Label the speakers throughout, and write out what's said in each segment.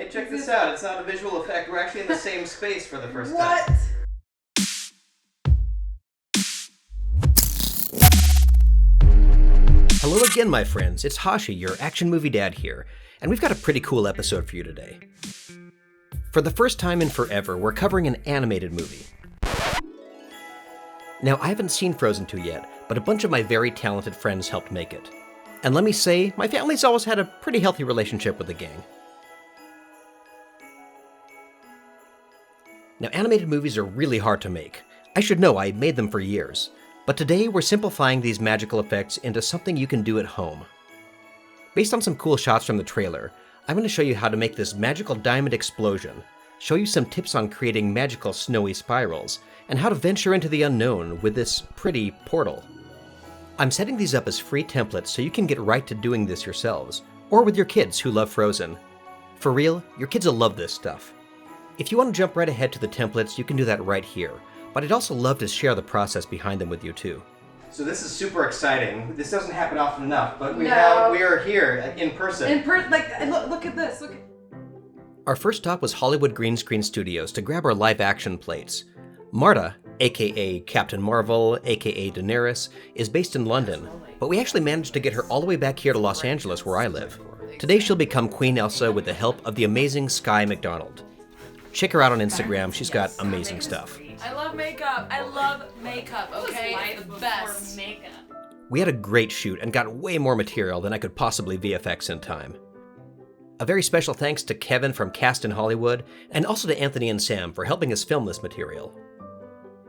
Speaker 1: Hey, check this out. It's not a visual effect. We're actually in the same space for the first time.
Speaker 2: What?
Speaker 3: Hello again, my friends. It's Hashi, your action movie dad here, and we've got a pretty cool episode for you today. For the first time in forever, we're covering an animated movie. Now, I haven't seen Frozen 2 yet, but a bunch of my very talented friends helped make it. And let me say, my family's always had a pretty healthy relationship with the gang. Now, animated movies are really hard to make. I should know, I made them for years. But today, we're simplifying these magical effects into something you can do at home. Based on some cool shots from the trailer, I'm going to show you how to make this magical diamond explosion, show you some tips on creating magical snowy spirals, and how to venture into the unknown with this pretty portal. I'm setting these up as free templates so you can get right to doing this yourselves, or with your kids who love Frozen. For real, your kids will love this stuff. If you want to jump right ahead to the templates, you can do that right here, but I'd also love to share the process behind them with you too.
Speaker 1: So this is super exciting. This doesn't happen often enough, but we are here in person.
Speaker 2: Look at this. Look.
Speaker 3: Our first stop was Hollywood Green Screen Studios to grab our live action plates. Marta, aka Captain Marvel, aka Daenerys, is based in London, but we actually managed to get her all the way back here to Los Angeles where I live. Today she'll become Queen Elsa with the help of the amazing Skye McDonald. Check her out on Instagram, she's got amazing stuff.
Speaker 4: I love makeup. I love makeup, okay? It's the best.
Speaker 3: We had a great shoot and got way more material than I could possibly VFX in time. A very special thanks to Kevin from Cast in Hollywood, and also to Anthony and Sam for helping us film this material.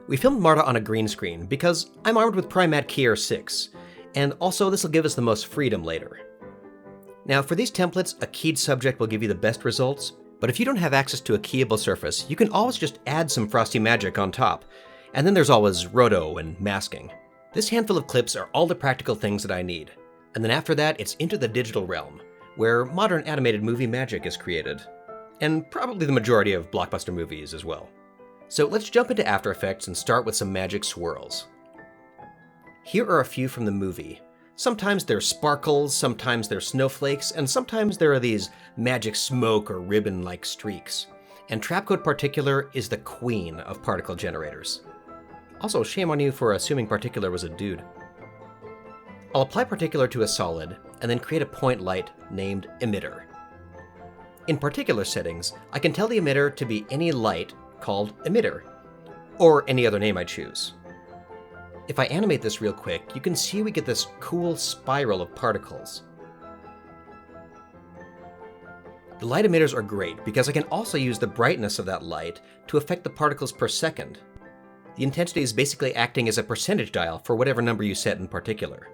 Speaker 3: We filmed Marta on a green screen because I'm armed with Primat Keyer 6, and also this will give us the most freedom later. Now for these templates, a keyed subject will give you the best results, but if you don't have access to a keyable surface, you can always just add some frosty magic on top, and then there's always roto and masking. This handful of clips are all the practical things that I need, and then after that it's into the digital realm, where modern animated movie magic is created, and probably the majority of blockbuster movies as well. So let's jump into After Effects and start with some magic swirls. Here are a few from the movie. Sometimes they're sparkles, sometimes they're snowflakes, and sometimes there are these magic smoke or ribbon-like streaks. And Trapcode Particular is the queen of particle generators. Also, shame on you for assuming Particular was a dude. I'll apply Particular to a solid, and then create a point light named Emitter. In Particular settings, I can tell the emitter to be any light called Emitter, or any other name I choose. If I animate this real quick, you can see we get this cool spiral of particles. The light emitters are great because I can also use the brightness of that light to affect the particles per second. The intensity is basically acting as a percentage dial for whatever number you set in Particular.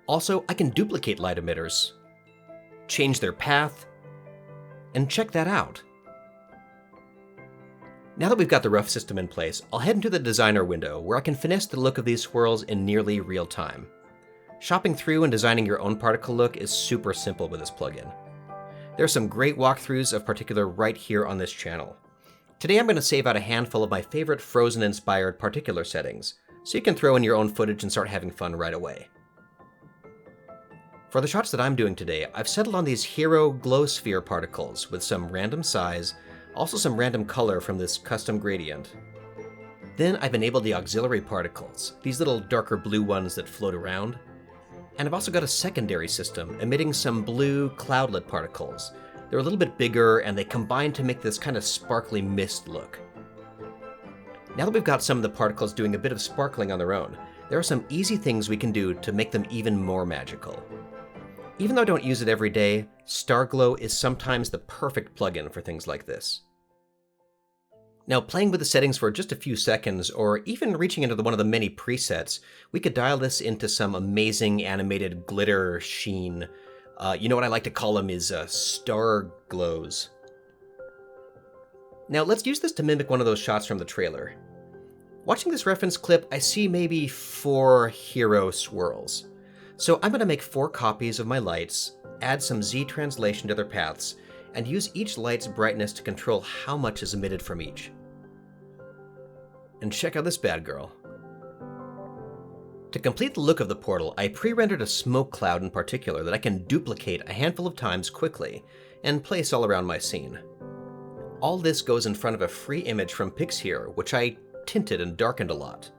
Speaker 3: Also, I can duplicate light emitters, change their path, and check that out. Now that we've got the rough system in place, I'll head into the designer window where I can finesse the look of these swirls in nearly real time. Shopping through and designing your own particle look is super simple with this plugin. There are some great walkthroughs of Particular right here on this channel. Today I'm going to save out a handful of my favorite Frozen-inspired Particular settings, so you can throw in your own footage and start having fun right away. For the shots that I'm doing today, I've settled on these hero glow sphere particles with some random size, also some random color from this custom gradient. Then I've enabled the auxiliary particles, these little darker blue ones that float around. And I've also got a secondary system emitting some blue cloudlet particles. They're a little bit bigger and they combine to make this kind of sparkly mist look. Now that we've got some of the particles doing a bit of sparkling on their own, there are some easy things we can do to make them even more magical. Even though I don't use it every day, Starglow is sometimes the perfect plugin for things like this. Now, playing with the settings for just a few seconds, or even reaching into one of the many presets, we could dial this into some amazing animated glitter sheen. You know what I like to call them is star glows. Now, let's use this to mimic one of those shots from the trailer. Watching this reference clip, I see maybe 4 hero swirls. So I'm going to make 4 copies of my lights, add some Z translation to their paths, and use each light's brightness to control how much is emitted from each. And check out this bad girl. To complete the look of the portal, I pre-rendered a smoke cloud in particular that I can duplicate a handful of times quickly, and place all around my scene. All this goes in front of a free image from Pixhere, which I tinted and darkened a lot.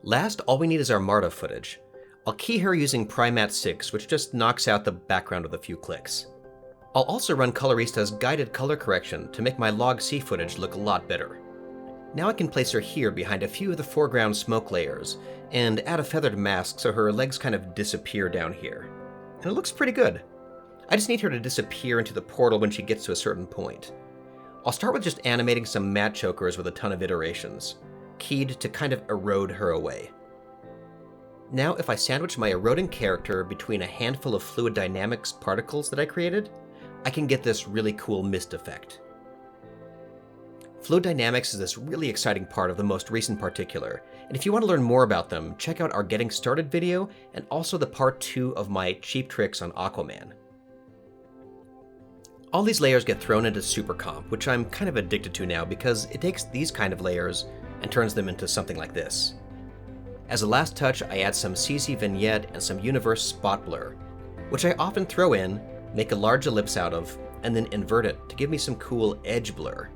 Speaker 3: Last, all we need is our Marta footage. I'll key her using Primat 6, which just knocks out the background with a few clicks. I'll also run Colorista's guided color correction to make my log C footage look a lot better. Now I can place her here behind a few of the foreground smoke layers, and add a feathered mask so her legs kind of disappear down here. And it looks pretty good. I just need her to disappear into the portal when she gets to a certain point. I'll start with just animating some matte chokers with a ton of iterations, keyed to kind of erode her away. Now if I sandwich my eroding character between a handful of fluid dynamics particles that I created, I can get this really cool mist effect. Fluid dynamics is this really exciting part of the most recent particular, and if you want to learn more about them, check out our Getting Started video and also the part 2 of my cheap tricks on Aquaman. All these layers get thrown into Supercomp, which I'm kind of addicted to now because it takes these kind of layers and turns them into something like this. As a last touch, I add some CZ vignette and some universe spot blur, which I often throw in, make a large ellipse out of, and then invert it to give me some cool edge blur.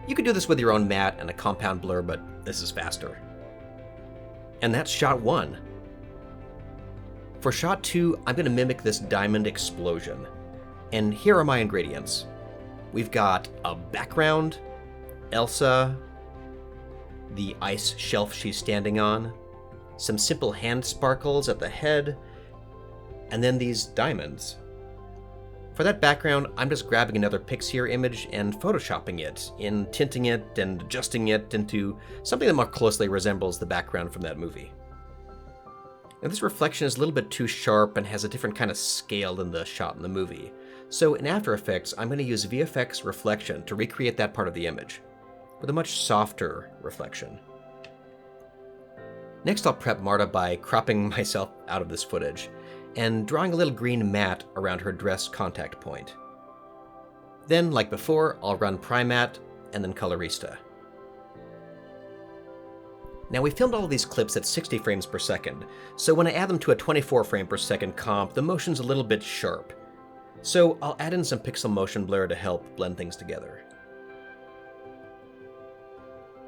Speaker 3: You could do this with your own matte and a compound blur, but this is faster. And that's shot 1. For shot 2, I'm going to mimic this diamond explosion. And here are my ingredients. We've got a background, Elsa, the ice shelf she's standing on, some simple hand sparkles at the head, and then these diamonds. For that background, I'm just grabbing another Pixhere image and photoshopping it, in tinting it and adjusting it into something that more closely resembles the background from that movie. Now this reflection is a little bit too sharp and has a different kind of scale than the shot in the movie. So in After Effects, I'm going to use VFX reflection to recreate that part of the image, with a much softer reflection. Next I'll prep Marta by cropping myself out of this footage, and drawing a little green mat around her dress contact point. Then, like before, I'll run Primat and then Colorista. Now we filmed all of these clips at 60 frames per second, so when I add them to a 24 frame per second comp, the motion's a little bit sharp. So I'll add in some pixel motion blur to help blend things together.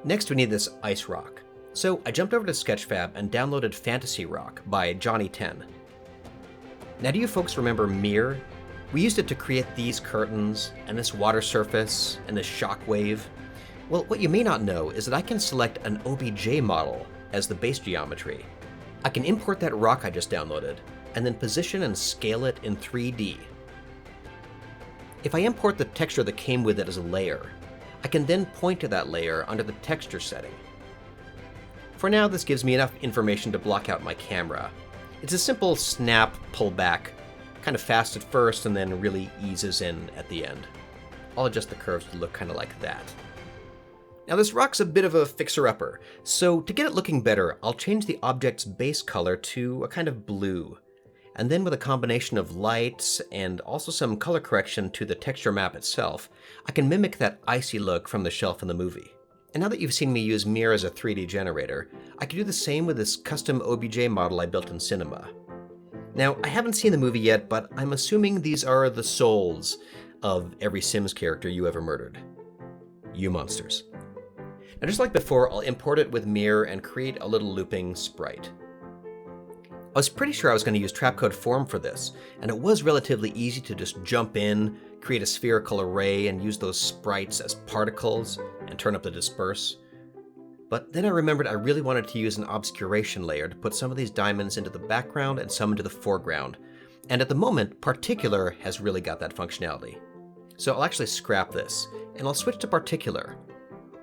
Speaker 3: Next we need this ice rock. So I jumped over to Sketchfab and downloaded Fantasy Rock by Johnny 10. Now do you folks remember Mirror? We used it to create these curtains, and this water surface, and this shock wave. Well, what you may not know is that I can select an OBJ model as the base geometry. I can import that rock I just downloaded, and then position and scale it in 3D. If I import the texture that came with it as a layer, I can then point to that layer under the texture setting. For now, this gives me enough information to block out my camera. It's a simple snap, pull back, kind of fast at first and then really eases in at the end. I'll adjust the curves to look kind of like that. Now this rock's a bit of a fixer-upper, so to get it looking better, I'll change the object's base color to a kind of blue. And then with a combination of lights and also some color correction to the texture map itself, I can mimic that icy look from the shelf in the movie. And now that you've seen me use Mirror as a 3D generator, I can do the same with this custom OBJ model I built in Cinema. Now, I haven't seen the movie yet, but I'm assuming these are the souls of every Sims character you ever murdered. You monsters. Now, just like before, I'll import it with Mirror and create a little looping sprite. I was pretty sure I was going to use Trapcode Form for this, and it was relatively easy to just jump in, create a spherical array, and use those sprites as particles, and turn up the disperse. But then I remembered I really wanted to use an obscuration layer to put some of these diamonds into the background and some into the foreground. And at the moment, Particular has really got that functionality. So I'll actually scrap this, and I'll switch to Particular.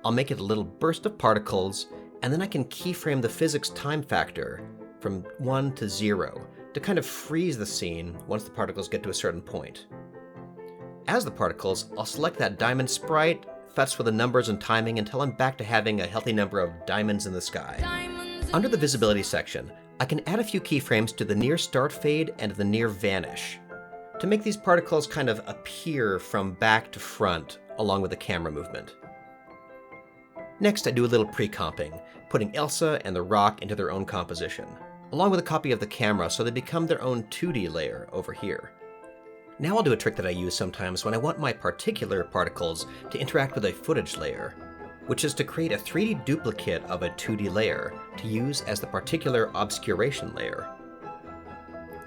Speaker 3: I'll make it a little burst of particles, and then I can keyframe the physics time factor from 1 to 0 to kind of freeze the scene once the particles get to a certain point. As the particles, I'll select that diamond sprite, futz with the numbers and timing until I'm back to having a healthy number of diamonds in the sky. Under the visibility section, I can add a few keyframes to the near start fade and the near vanish to make these particles kind of appear from back to front along with the camera movement. Next, I do a little pre-comping, putting Elsa and the rock into their own composition, along with a copy of the camera so they become their own 2D layer over here. Now I'll do a trick that I use sometimes when I want my particular particles to interact with a footage layer, which is to create a 3D duplicate of a 2D layer to use as the particular obscuration layer.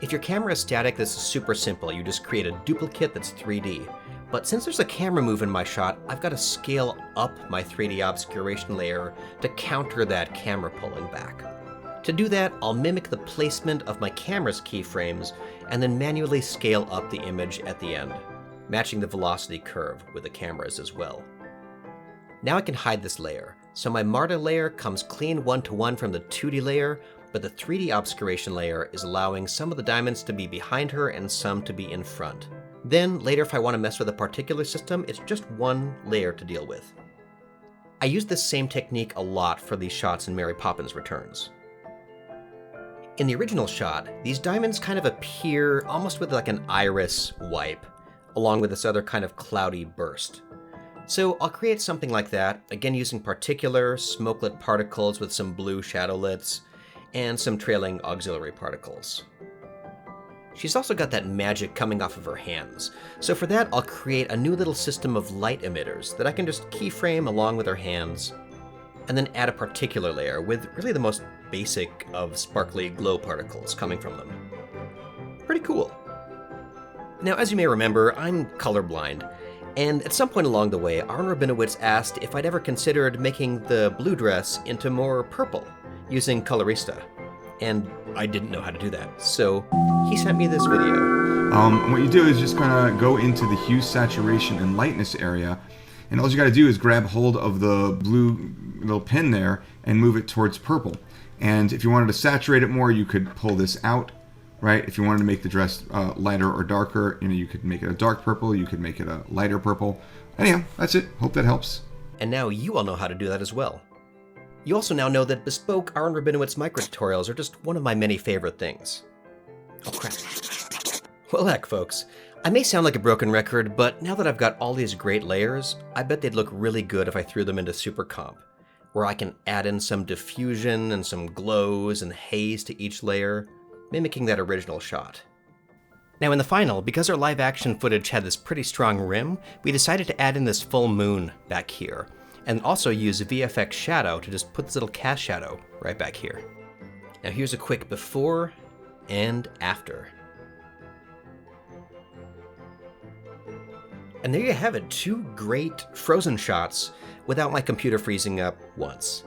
Speaker 3: If your camera is static, this is super simple. You just create a duplicate that's 3D. But since there's a camera move in my shot, I've got to scale up my 3D obscuration layer to counter that camera pulling back. To do that, I'll mimic the placement of my camera's keyframes and then manually scale up the image at the end, matching the velocity curve with the camera's as well. Now I can hide this layer, so my Marta layer comes clean 1-to-1 from the 2D layer, but the 3D obscuration layer is allowing some of the diamonds to be behind her and some to be in front. Then, later if I want to mess with a particular system, it's just one layer to deal with. I use this same technique a lot for these shots in Mary Poppins Returns. In the original shot, these diamonds kind of appear almost with like an iris wipe, along with this other kind of cloudy burst. So I'll create something like that, again using particular smokelet particles with some blue shadowlets, and some trailing auxiliary particles. She's also got that magic coming off of her hands, so for that I'll create a new little system of light emitters that I can just keyframe along with her hands, and then add a particular layer with really the most basic of sparkly glow particles coming from them. Pretty cool. Now, as you may remember, I'm colorblind, and at some point along the way, Aaron Rabinowitz asked if I'd ever considered making the blue dress into more purple, using Colorista, and I didn't know how to do that, so he sent me this video.
Speaker 5: What you do is just kind of go into the hue, saturation, and lightness area, and all you got to do is grab hold of the blue little pin there and move it towards purple. And if you wanted to saturate it more, you could pull this out, right? If you wanted to make the dress lighter or darker, you could make it a dark purple, you could make it a lighter purple. Anyhow, that's it. Hope that helps.
Speaker 3: And now you all know how to do that as well. You also now know that bespoke Aaron Rabinowitz micro-tutorials are just one of my many favorite things. Oh crap. Well heck, folks. I may sound like a broken record, but now that I've got all these great layers, I bet they'd look really good if I threw them into Supercomp, where I can add in some diffusion and some glows and haze to each layer, mimicking that original shot. Now in the final, because our live action footage had this pretty strong rim, we decided to add in this full moon back here, and also use a VFX shadow to just put this little cast shadow right back here. Now here's a quick before and after. And there you have it, 2 great frozen shots without my computer freezing up once.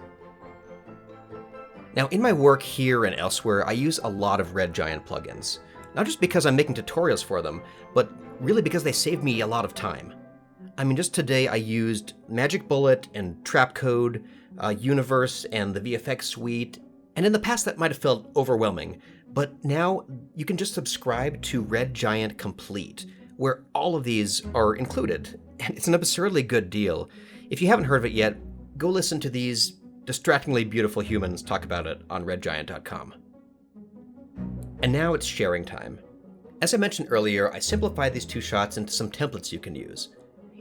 Speaker 3: Now in my work here and elsewhere, I use a lot of Red Giant plugins. Not just because I'm making tutorials for them, but really because they save me a lot of time. I mean, just today I used Magic Bullet and Trapcode, Universe, and the VFX Suite, and in the past that might have felt overwhelming, but now you can just subscribe to Red Giant Complete, where all of these are included, and it's an absurdly good deal. If you haven't heard of it yet, go listen to these distractingly beautiful humans talk about it on redgiant.com. And now it's sharing time. As I mentioned earlier, I simplified these 2 shots into some templates you can use.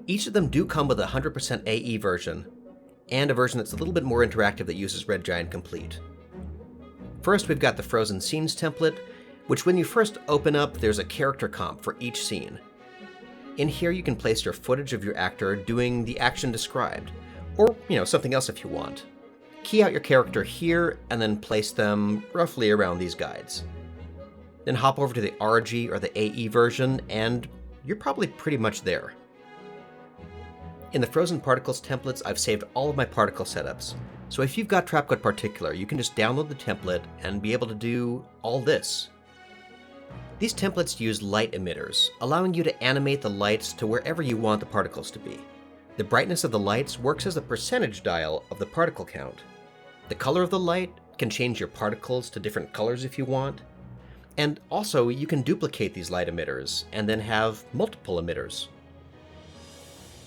Speaker 3: Each of them do come with a 100% AE version, and a version that's a little bit more interactive that uses Red Giant Complete. First, we've got the Frozen Scenes template, which when you first open up, there's a character comp for each scene. In here, you can place your footage of your actor doing the action described, or, something else if you want. Key out your character here, and then place them roughly around these guides. Then hop over to the RG or the AE version, and you're probably pretty much there. In the Frozen Particles templates, I've saved all of my particle setups. So if you've got Trapcode Particular, you can just download the template and be able to do all this. These templates use light emitters, allowing you to animate the lights to wherever you want the particles to be. The brightness of the lights works as a percentage dial of the particle count. The color of the light can change your particles to different colors if you want. And also, you can duplicate these light emitters and then have multiple emitters.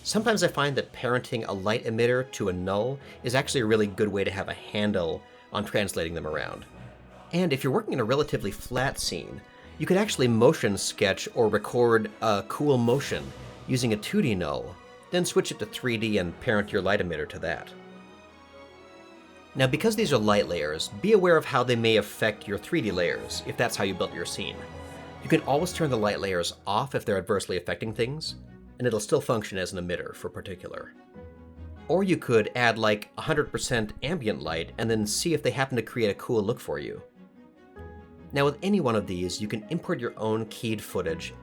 Speaker 3: Sometimes I find that parenting a light emitter to a null is actually a really good way to have a handle on translating them around. And if you're working in a relatively flat scene, you could actually motion sketch or record a cool motion using a 2D null, then switch it to 3D and parent your light emitter to that. Now, because these are light layers, be aware of how they may affect your 3D layers, if that's how you built your scene. You can always turn the light layers off if they're adversely affecting things, and it'll still function as an emitter for particular. Or you could add like 100% ambient light and then see if they happen to create a cool look for you. Now with any one of these, you can import your own keyed footage,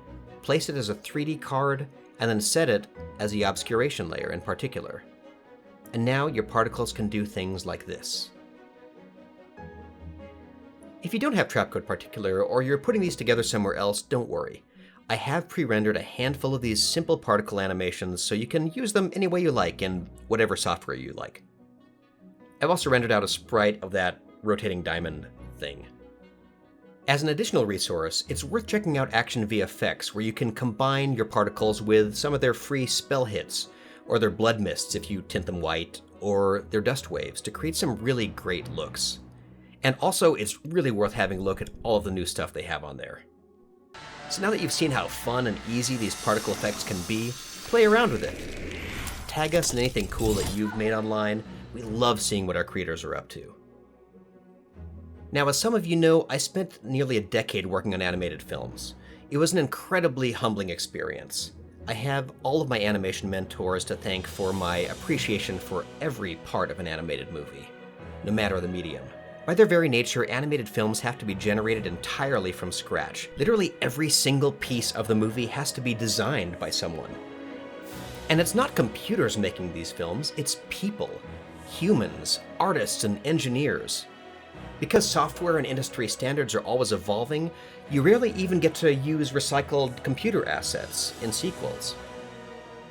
Speaker 3: place it as a 3D card, and then set it as the obscuration layer in particular. And now your particles can do things like this. If you don't have Trapcode Particular, or you're putting these together somewhere else, don't worry. I have pre-rendered a handful of these simple particle animations so you can use them any way you like in whatever software you like. I've also rendered out a sprite of that rotating diamond thing. As an additional resource, it's worth checking out Action VFX, where you can combine your particles with some of their free spell hits, or their blood mists if you tint them white, or their dust waves to create some really great looks. And also, it's really worth having a look at all of the new stuff they have on there. So now that you've seen how fun and easy these particle effects can be, play around with it. Tag us in anything cool that you've made online. We love seeing what our creators are up to. Now, as some of you know, I spent nearly a decade working on animated films. It was an incredibly humbling experience. I have all of my animation mentors to thank for my appreciation for every part of an animated movie, no matter the medium. By their very nature, animated films have to be generated entirely from scratch. Literally every single piece of the movie has to be designed by someone. And it's not computers making these films, it's people. Humans, artists, and engineers. Because software and industry standards are always evolving, you rarely even get to use recycled computer assets in sequels.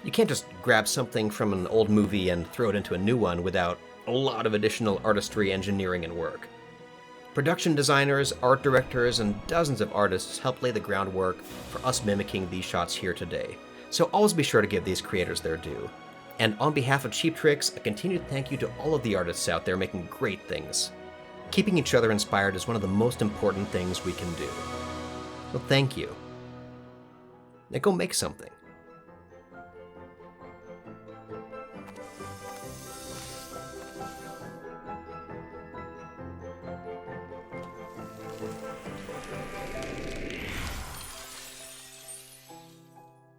Speaker 3: You can't just grab something from an old movie and throw it into a new one without a lot of additional artistry, engineering, and work. Production designers, art directors, and dozens of artists help lay the groundwork for us mimicking these shots here today. So always be sure to give these creators their due. And on behalf of Cheap Tricks, a continued thank you to all of the artists out there making great things. Keeping each other inspired is one of the most important things we can do. So thank you. Now go make something.